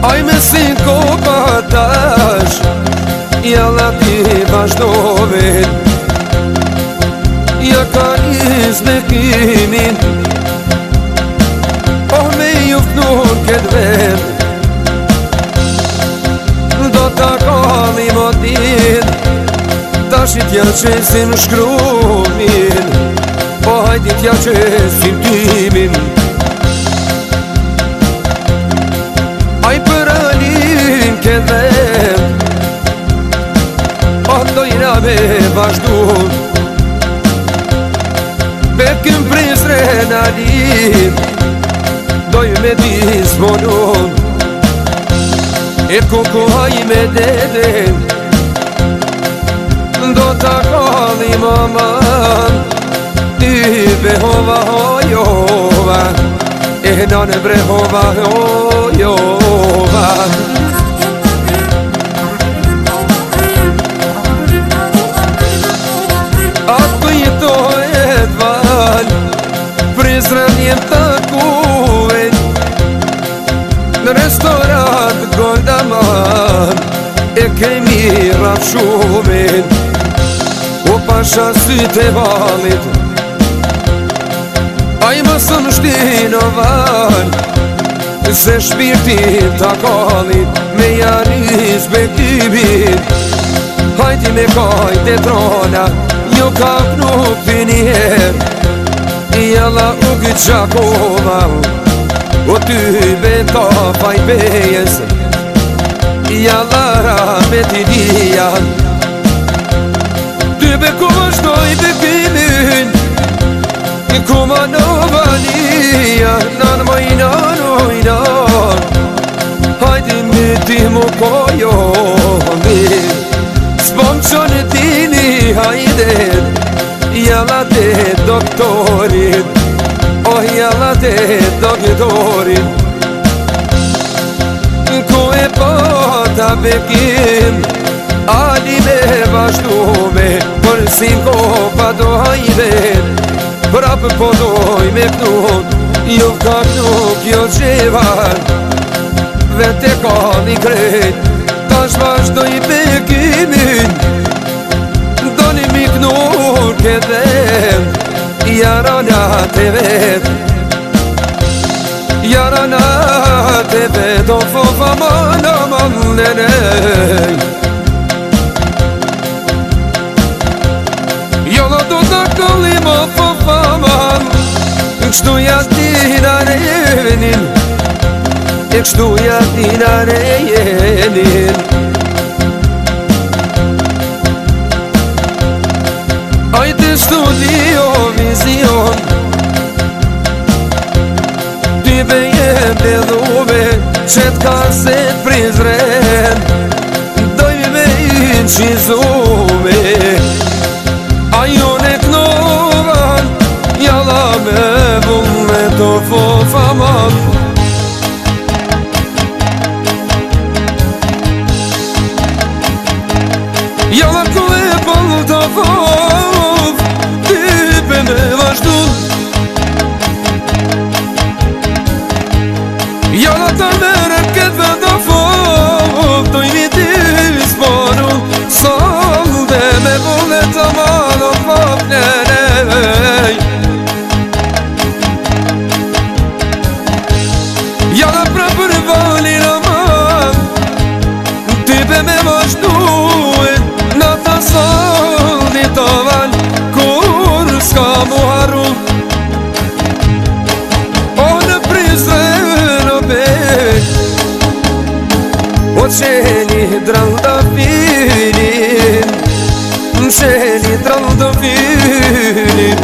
Aj me si kopa tash Jalla ti vazhdovin Ja ka nis bekimin Oh me juft nuk ket ven Do ta kallim o din Tashi t'ja qesim shkrumin Po hajdi t'ja qesim timin Aj për alin ket ven Oh dojna me vazhdu Bekim prizren alin Doj me disponon E koko haj me deden Do ta kallim aman Ty behova hojova E nane brehova hojova Ako jetohet val Prizren jem takuven Në restorant Goldaman E kemi rafshumin O pasha syte valit Aj mësën shtin o val Se shpirtin ta kallit Me janis bekimin Hajti me kajt e trona Jo kap nuk finjer Jalla u gyt qakova O ty beta faj bejes Jalla ramet i dijan Ty be ku vazhdoj bekimin Kuma në vanija Nan mojnan ojnan Hajdi mi ti mu kojomi S'pom që në tini hajden Jalla te doktorin Oh jalla te doktorin Ku e pata bekim Ali me vazhdume Për si kopa do hajden Prapë po doj me knut Jo ka knuk jo gjevar Vete ka një krejt Tash vazhdoj bekimin Do një mi knur këtë Jaranat e vet Jaranat e vet O fofa mana mannenej Jalla do të kallim o fofa man Kështu jatina rejenin Kështu jatina rejenin Ajte studio vizion Ty bejem bedhume Qet kaset prizren Doj me inqizume Ajo ne knovan Jalla me vullme to fofa man Jalla ku e bëll të fof Ty be me vazhdu Jalla ta mere këtë dhe të fof Do i ti sponu Salde me vullne të malo fof nënej Jalla pra për valin aman Ty be me vazhdu Në të saldi të val Kur s'ka mu harru O në prizren o bek O qeni drallë filin Qeni drallë filin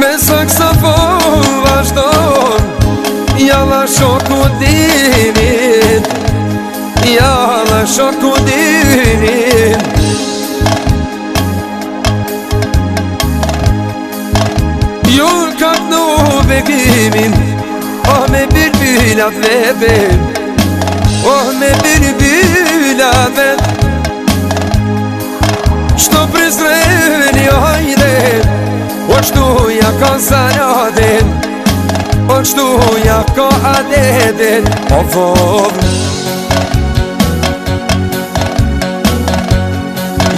Me saksafon vazhdon Jalla shoku dinin Jalla shoku dinin Jo ka kënu bekimin Oh me birbylat veben Oh me birbylat vet Shto prizreni o hajden O shtu ja ka zaraden O qëtu ja ka adetin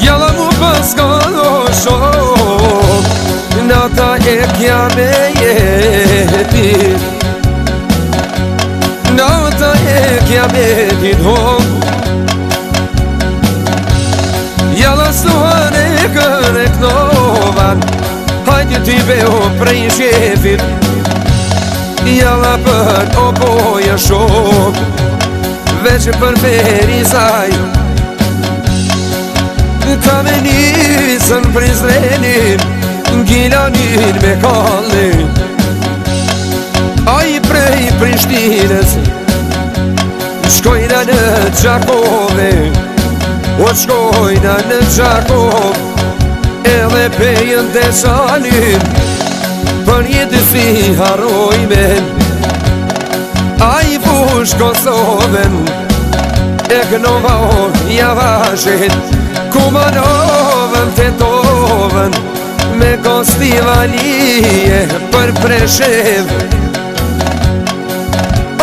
Jalla mu paska do shok Nata e kja me jetit Nata e kja me jetit Jalla stuhan e kërë knovan Hajtë t'i beho prej shefit Jalla për o boja shok Veç për ferizaj Ka me nisën Prizrenin Gilanin me kallin A i prej Prishtinës Shkojna në Gjakove O shkojna në Gjakov Edhe pejën të shanin Për jetë si harojmen A i fush Kosovën E kënova o javashet Kumanovën të tovën Me kostivalije për Preshev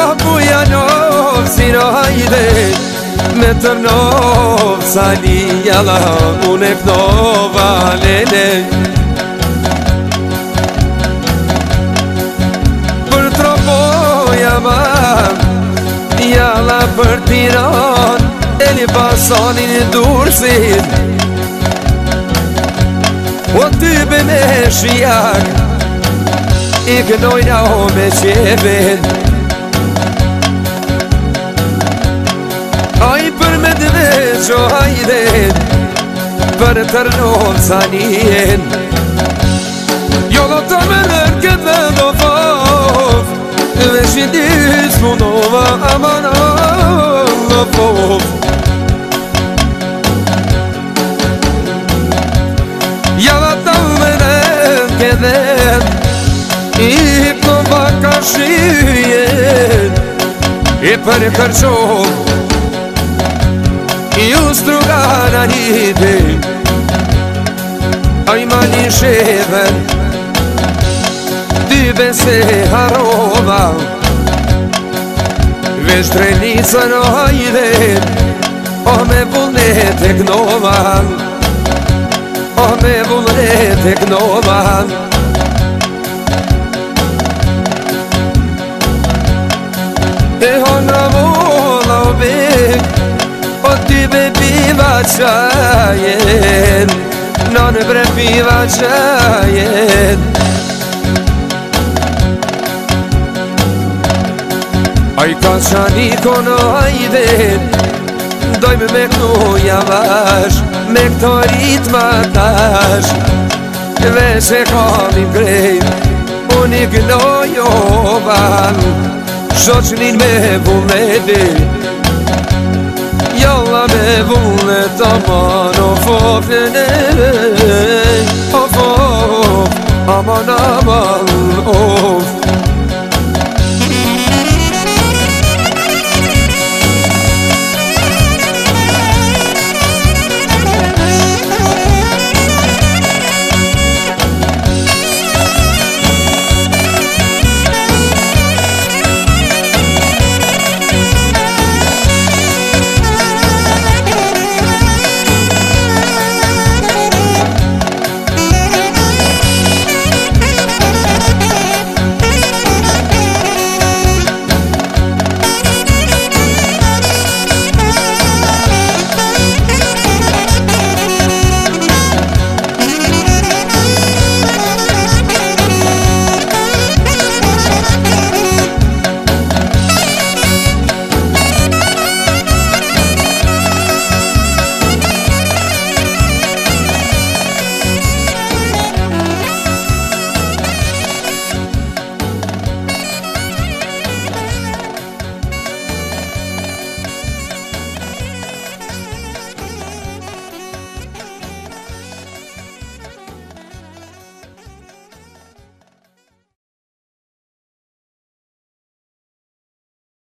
O Bujanov si në hajde Me të mnov sali jala Unë e knova lele Për tropoja ma Jala për Tiran Eli pasonin Durësin O tybe me shijak I kënojna o me qeven A i për me dveq o hajden Për tërnov sanien Jo do të me nërket dhe do fof Vesh i dis mundova amana do fof Jalla ta me nërke dhen I hipno baka shyen I për kërqov I ustrugana njite A i mali sheven Dybe se harova Vesh trenicën o hajden O me vullnet e knovan O me vullnet e knovan E hona vola o bek O tybe piva qajen Nane bre piva qajen A i ka qani kono hajden Dojmë me kënu javash Me këto ritma tash Vesh e kalim grejt Unë i gnojovan Shoqnin me vullneti Jalla me vullnet Aman o fof O fof Aman aman of